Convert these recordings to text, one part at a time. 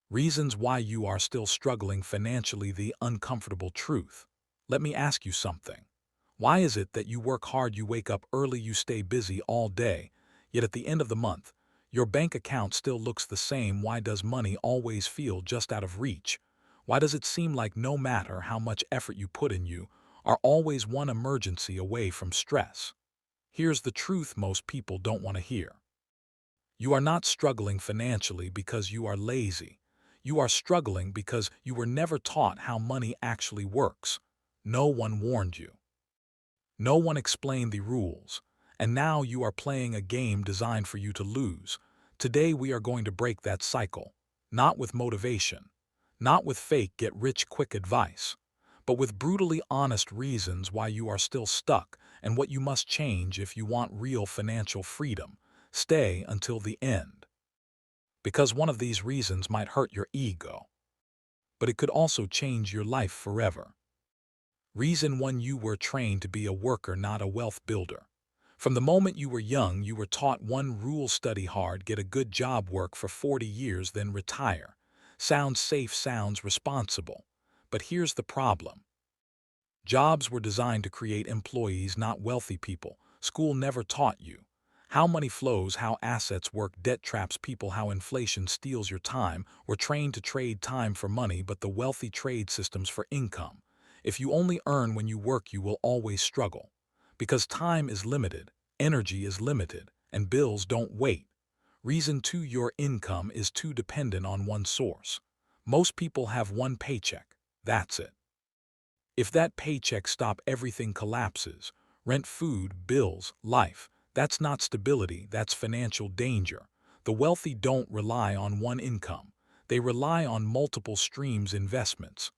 Reasons why you are still struggling financially, the uncomfortable truth. Let me ask you something. Why is it that you work hard, you wake up early, you stay busy all day, yet at the end of the month, your bank account still looks the same? Why does money always feel just out of reach? Why does it seem like no matter how much effort you put in, you are always one emergency away from stress? Here's the truth most people don't want to hear. You are not struggling financially because you are lazy. You are struggling because you were never taught how money actually works. No one warned you. No one explained the rules. And now you are playing a game designed for you to lose. Today we are going to break that cycle. Not with motivation. Not with fake get-rich-quick advice. But with brutally honest reasons why you are still stuck and what you must change if you want real financial freedom. Stay until the end. Because one of these reasons might hurt your ego, but it could also change your life forever. Reason 1: you were trained to be a worker, not a wealth builder. From the moment you were young, you were taught one rule: study hard, get a good job, work for 40 years, then retire. Sounds safe, sounds responsible. But here's the problem. Jobs were designed to create employees, not wealthy people. School never taught you how money flows, how assets work, debt traps people, how inflation steals your time. We're trained to trade time for money, but the wealthy trade systems for income. If you only earn when you work, you will always struggle. Because time is limited, energy is limited, and bills don't wait. Reason 2: your income is too dependent on one source. Most people have one paycheck. That's it. If that paycheck stops, everything collapses. Rent, food, bills, life. That's not stability, that's financial danger. The wealthy don't rely on one income. They rely on multiple streams: investments,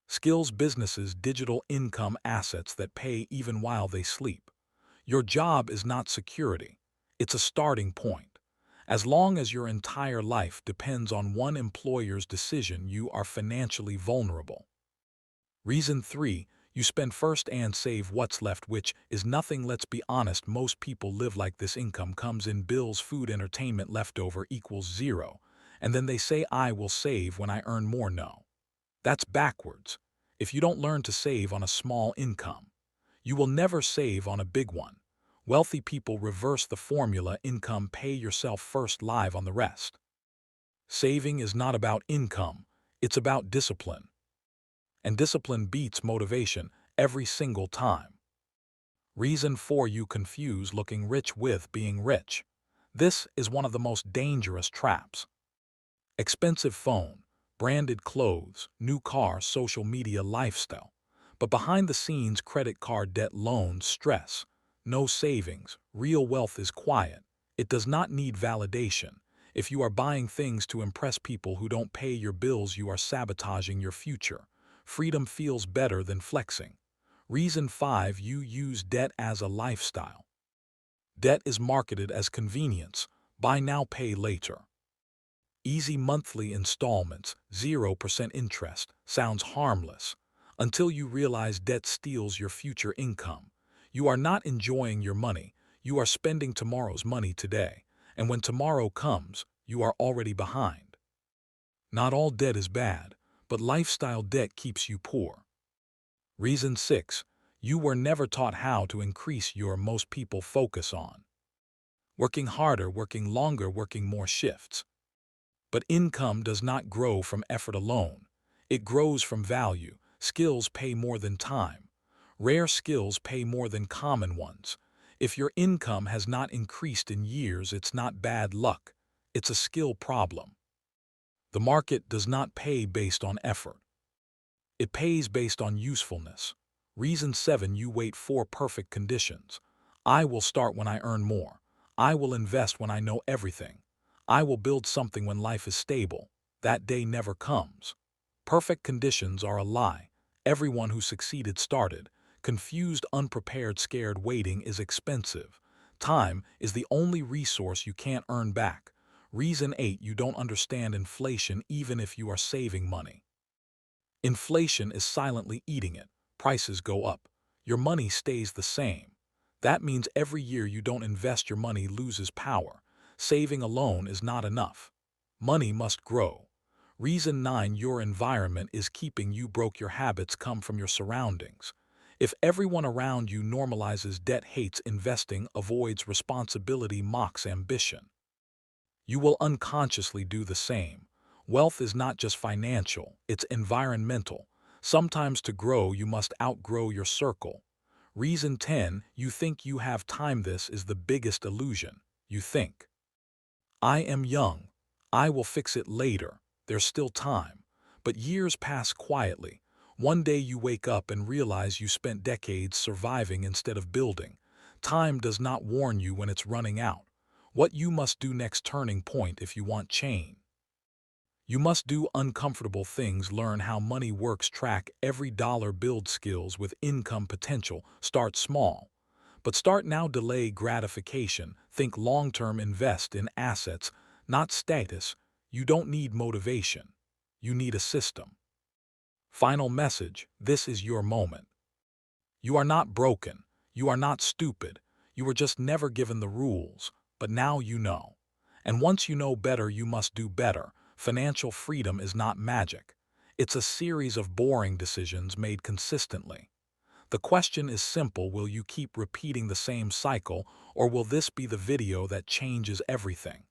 skills, businesses, digital income, assets that pay even while they sleep. Your job is not security. It's a starting point. As long as your entire life depends on one employer's decision, you are financially vulnerable. Reason 3: you spend first and save what's left, which is nothing. Let's be honest, most people live like this: income comes in, bills, food, entertainment, leftover equals zero. And then they say, I will save when I earn more. No. That's backwards. If you don't learn to save on a small income, you will never save on a big one. Wealthy people reverse the formula: income, pay yourself first, live on the rest. Saving is not about income, it's about discipline. And discipline beats motivation every single time. Reason 4: you confuse looking rich with being rich. This is one of the most dangerous traps. Expensive phone, branded clothes, new car, social media lifestyle. But behind the scenes, credit card debt, loans, stress. No savings. Real wealth is quiet. It does not need validation. If you are buying things to impress people who don't pay your bills, you are sabotaging your future. Freedom feels better than flexing. Reason 5: you use debt as a lifestyle. Debt is marketed as convenience. Buy now, pay later. Easy monthly installments, 0% interest. Sounds harmless. Until you realize debt steals your future income. You are not enjoying your money. You are spending tomorrow's money today. And when tomorrow comes, you are already behind. Not all debt is bad, but lifestyle debt keeps you poor. Reason 6: you were never taught how to increase your. Most people focus on working harder, working longer, working more shifts. But income does not grow from effort alone. It grows from value. Skills pay more than time. Rare skills pay more than common ones. If your income has not increased in years, it's not bad luck. It's a skill problem. The market does not pay based on effort. It pays based on usefulness. Reason 7: you wait for perfect conditions. I will start when I earn more. I will invest when I know everything. I will build something when life is stable. That day never comes. Perfect conditions are a lie. Everyone who succeeded started confused, unprepared, scared. Waiting is expensive. Time is the only resource you can't earn back. Reason 8: you don't understand inflation even if you are saving money. Inflation is silently eating it. Prices go up. Your money stays the same. That means every year you don't invest, your money loses power. Saving alone is not enough. Money must grow. Reason 9, your environment is keeping you broke. Your habits come from your surroundings. If everyone around you normalizes debt, hates investing, avoids responsibility, mocks ambition, you will unconsciously do the same. Wealth is not just financial, it's environmental. Sometimes to grow, you must outgrow your circle. Reason 10, you think you have time. This is the biggest illusion. You think, I am young. I will fix it later. There's still time. But years pass quietly. One day you wake up and realize you spent decades surviving instead of building. Time does not warn you when it's running out. What you must do next, turning point if you want change. You must do uncomfortable things, learn how money works, track every dollar, build skills with income potential, start small. But start now, delay gratification, think long-term, invest in assets, not status. You don't need motivation. You need a system. Final message, this is your moment. You are not broken. You are not stupid. You were just never given the rules, but now you know. And once you know better, you must do better. Financial freedom is not magic. It's a series of boring decisions made consistently. The question is simple: will you keep repeating the same cycle, or will this be the video that changes everything?